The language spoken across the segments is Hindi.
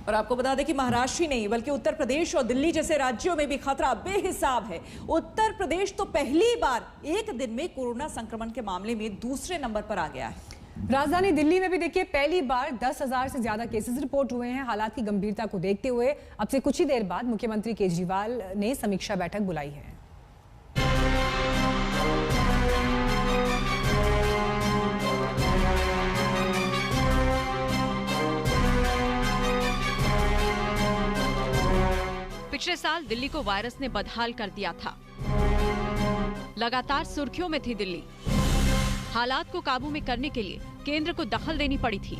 और आपको बता दें कि महाराष्ट्र ही नहीं बल्कि उत्तर प्रदेश और दिल्ली जैसे राज्यों में भी खतरा बेहिसाब है। उत्तर प्रदेश तो पहली बार एक दिन में कोरोना संक्रमण के मामले में दूसरे नंबर पर आ गया है। राजधानी दिल्ली में भी देखिए पहली बार 10,000 से ज्यादा केसेस रिपोर्ट हुए हैं। हालात की गंभीरता को देखते हुए अब से कुछ ही देर बाद मुख्यमंत्री केजरीवाल ने समीक्षा बैठक बुलाई है। पिछले साल दिल्ली को वायरस ने बदहाल कर दिया था। लगातार सुर्खियों में थी दिल्ली। हालात को काबू में करने के लिए केंद्र को दखल देनी पड़ी थी,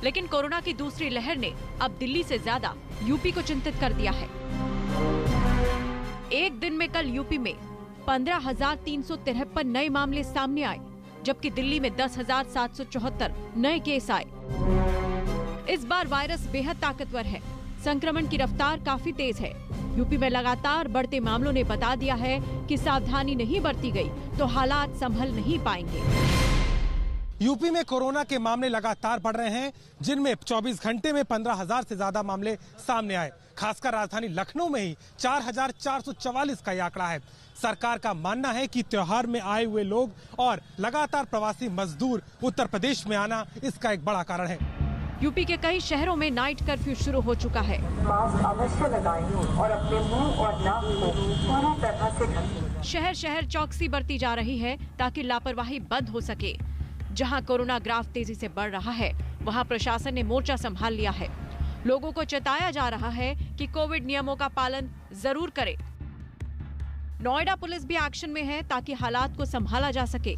लेकिन कोरोना की दूसरी लहर ने अब दिल्ली से ज्यादा यूपी को चिंतित कर दिया है। एक दिन में कल यूपी में 15,353 नए मामले सामने आए, जबकि दिल्ली में 10,774 नए केस आए। इस बार वायरस बेहद ताकतवर है। संक्रमण की रफ्तार काफी तेज है। यूपी में लगातार बढ़ते मामलों ने बता दिया है कि सावधानी नहीं बरती गई तो हालात संभल नहीं पाएंगे। यूपी में कोरोना के मामले लगातार बढ़ रहे हैं, जिनमें 24 घंटे में 15,000 से ज्यादा मामले सामने आए। खासकर राजधानी लखनऊ में ही 4,444 का ये आंकड़ा है। सरकार का मानना है कि त्योहार में आए हुए लोग और लगातार प्रवासी मजदूर उत्तर प्रदेश में आना इसका एक बड़ा कारण है। यूपी के कई शहरों में नाइट कर्फ्यू शुरू हो चुका है। मास्क अवश्य लगाएं और अपने मुंह और नाक को पूरी तरह से ढकें। शहर शहर चौकसी बरती जा रही है ताकि लापरवाही बंद हो सके। जहां कोरोना ग्राफ तेजी से बढ़ रहा है, वहां प्रशासन ने मोर्चा संभाल लिया है। लोगों को चेताया जा रहा है कि कोविड नियमों का पालन जरूर करें। नोएडा पुलिस भी एक्शन में है ताकि हालात को संभाला जा सके।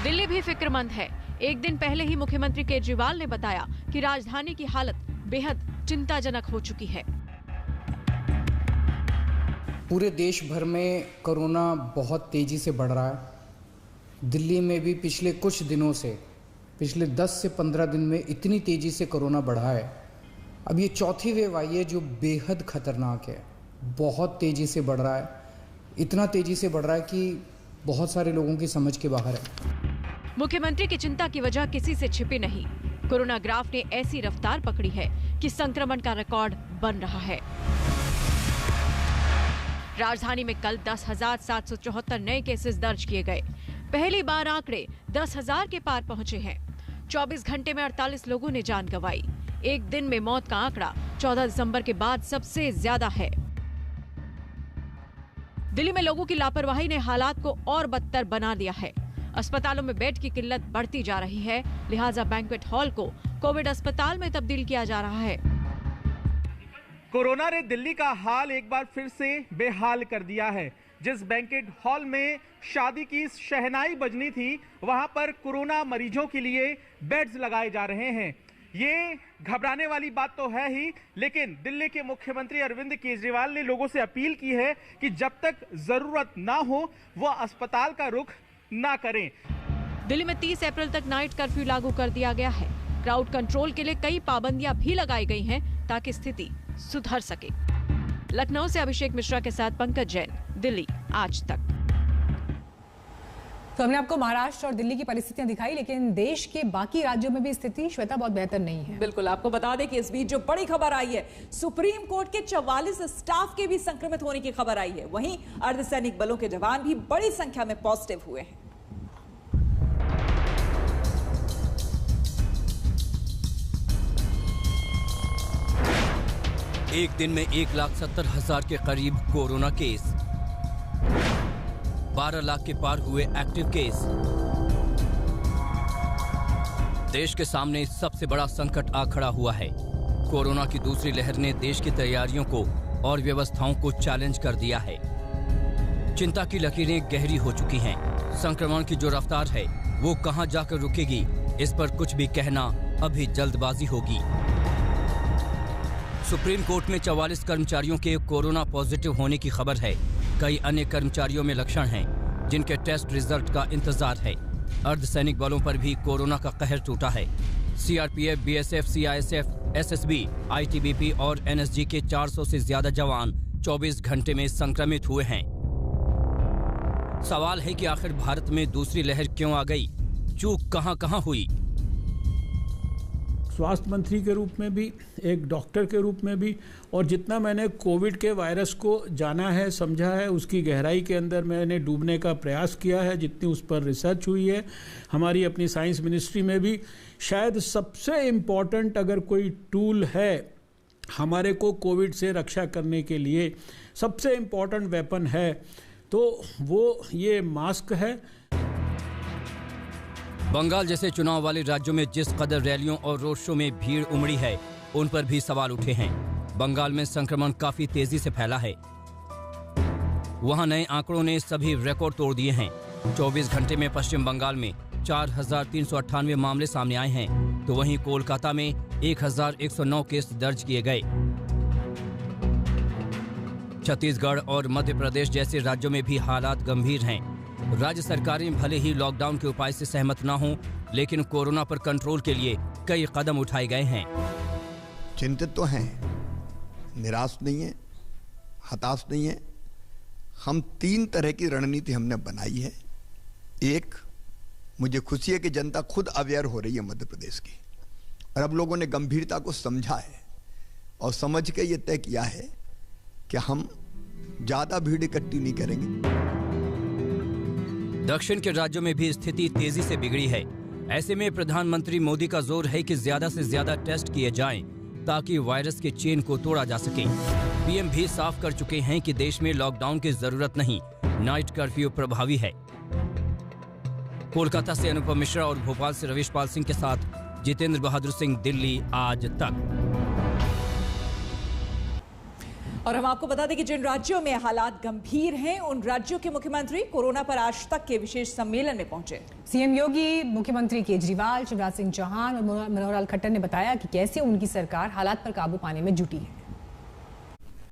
दिल्ली भी फिक्रमंद है। एक दिन पहले ही मुख्यमंत्री केजरीवाल ने बताया कि राजधानी की हालत बेहद चिंताजनक हो चुकी है। पूरे देश भर में कोरोना बहुत तेजी से बढ़ रहा है। दिल्ली में भी पिछले कुछ दिनों से, पिछले 10 से 15 दिन में इतनी तेजी से कोरोना बढ़ा है। अब ये चौथी वेव आई है जो बेहद खतरनाक है। बहुत तेजी से बढ़ रहा है, इतना तेजी से बढ़ रहा है कि बहुत सारे लोगों की समझ के बाहर है। मुख्यमंत्री की चिंता की वजह किसी से छिपी नहीं। कोरोना ग्राफ ने ऐसी रफ्तार पकड़ी है कि संक्रमण का रिकॉर्ड बन रहा है। राजधानी में कल 10,774 नए केसेस दर्ज किए गए। पहली बार आंकड़े 10,000 के पार पहुंचे हैं। 24 घंटे में 48 लोगों ने जान गंवाई। एक दिन में मौत का आंकड़ा 14 दिसंबर के बाद सबसे ज्यादा है। दिल्ली में लोगों की लापरवाही ने हालात को और बदतर बना दिया है। अस्पतालों में बेड की किल्लत बढ़ती जा रही है, लिहाजा बैंक्वेट हॉल को कोविड अस्पताल में तब्दील किया जा रहा है। कोरोना ने दिल्ली का हाल एक बार फिर से बेहाल कर दिया है। जिस बैंक्वेट हॉल में शादी की शहनाई बजनी थी, वहां पर कोरोना मरीजों के लिए बेड्स लगाए जा रहे हैं। ये घबराने वाली बात तो है ही, लेकिन दिल्ली के मुख्यमंत्री अरविंद केजरीवाल ने लोगों से अपील की है कि जब तक जरूरत ना हो वो अस्पताल का रुख ना करें। दिल्ली में 30 अप्रैल तक नाइट कर्फ्यू लागू कर दिया गया है। क्राउड कंट्रोल के लिए कई पाबंदियां भी लगाई गई हैं ताकि स्थिति सुधर सके। लखनऊ से अभिषेक मिश्रा के साथ पंकज जैन, दिल्ली आज तक। तो हमने आपको महाराष्ट्र और दिल्ली की परिस्थितियां दिखाई, लेकिन देश के बाकी राज्यों में भी स्थिति श्वेता बहुत बेहतर नहीं है। बिल्कुल, आपको बता दें कि इस बीच जो बड़ी खबर आई है, सुप्रीम कोर्ट के 44 स्टाफ के भी संक्रमित होने की खबर आई है। वहीं अर्धसैनिक बलों के जवान भी बड़ी संख्या में पॉजिटिव हुए हैं। एक दिन में 1,70,000 के करीब कोरोना केस, 12 लाख के पार हुए एक्टिव केस। देश के सामने सबसे बड़ा संकट आ खड़ा हुआ है। कोरोना की दूसरी लहर ने देश की तैयारियों को और व्यवस्थाओं को चैलेंज कर दिया है। चिंता की लकीरें गहरी हो चुकी हैं। संक्रमण की जो रफ्तार है वो कहां जाकर रुकेगी, इस पर कुछ भी कहना अभी जल्दबाजी होगी। सुप्रीम कोर्ट में 44 कर्मचारियों के कोरोना पॉजिटिव होने की खबर है। कई अन्य कर्मचारियों में लक्षण हैं, जिनके टेस्ट रिजल्ट का इंतजार है। अर्धसैनिक बलों पर भी कोरोना का कहर टूटा है। CRPF, BSF, CISF, SSB, ITBP और एनएसजी के 400 से ज्यादा जवान 24 घंटे में संक्रमित हुए हैं। सवाल है कि आखिर भारत में दूसरी लहर क्यों आ गई, चूक कहां हुई। स्वास्थ्य मंत्री के रूप में भी, एक डॉक्टर के रूप में भी, और जितना मैंने कोविड के वायरस को जाना है, समझा है, उसकी गहराई के अंदर मैंने डूबने का प्रयास किया है, जितनी उस पर रिसर्च हुई है हमारी अपनी साइंस मिनिस्ट्री में भी, शायद सबसे इम्पॉर्टेंट अगर कोई टूल है हमारे को कोविड से रक्षा करने के लिए, सबसे इम्पॉर्टेंट वेपन है, तो वो ये मास्क है। बंगाल जैसे चुनाव वाले राज्यों में जिस कदर रैलियों और रोड शो में भीड़ उमड़ी है, उन पर भी सवाल उठे हैं। बंगाल में संक्रमण काफी तेजी से फैला है। वहां नए आंकड़ों ने सभी रिकॉर्ड तोड़ दिए हैं। 24 घंटे में पश्चिम बंगाल में 4,398 मामले सामने आए हैं, तो वहीं कोलकाता में 1,109 केस दर्ज किए गए। छत्तीसगढ़ और मध्य प्रदेश जैसे राज्यों में भी हालात गंभीर हैं। राज्य सरकारें भले ही लॉकडाउन के उपाय से सहमत ना हों, लेकिन कोरोना पर कंट्रोल के लिए कई कदम उठाए गए हैं। चिंतित तो हैं, निराश नहीं है, हताश नहीं है। हम 3 तरह की रणनीति हमने बनाई है। एक, मुझे खुशी है कि जनता खुद अवेयर हो रही है मध्य प्रदेश की, और अब लोगों ने गंभीरता को समझा है और समझ के ये तय किया है कि हम ज्यादा भीड़ इकट्ठी नहीं करेंगे। दक्षिण के राज्यों में भी स्थिति तेजी से बिगड़ी है। ऐसे में प्रधानमंत्री मोदी का जोर है कि ज्यादा से ज्यादा टेस्ट किए जाएं, ताकि वायरस के चेन को तोड़ा जा सके। पीएम भी साफ कर चुके हैं कि देश में लॉकडाउन की जरूरत नहीं, नाइट कर्फ्यू प्रभावी है। कोलकाता से अनुपम मिश्रा और भोपाल से रवीश पाल सिंह के साथ जितेंद्र बहादुर सिंह, दिल्ली आज तक। और हम आपको बता दें कि जिन राज्यों में हालात गंभीर हैं, उन राज्यों के मुख्यमंत्री कोरोना पर आज तक के विशेष सम्मेलन में पहुंचे। सीएम योगी, मुख्यमंत्री केजरीवाल, शिवराज सिंह चौहान और मनोहर लाल खट्टर ने बताया कि कैसे उनकी सरकार हालात पर काबू पाने में जुटी है।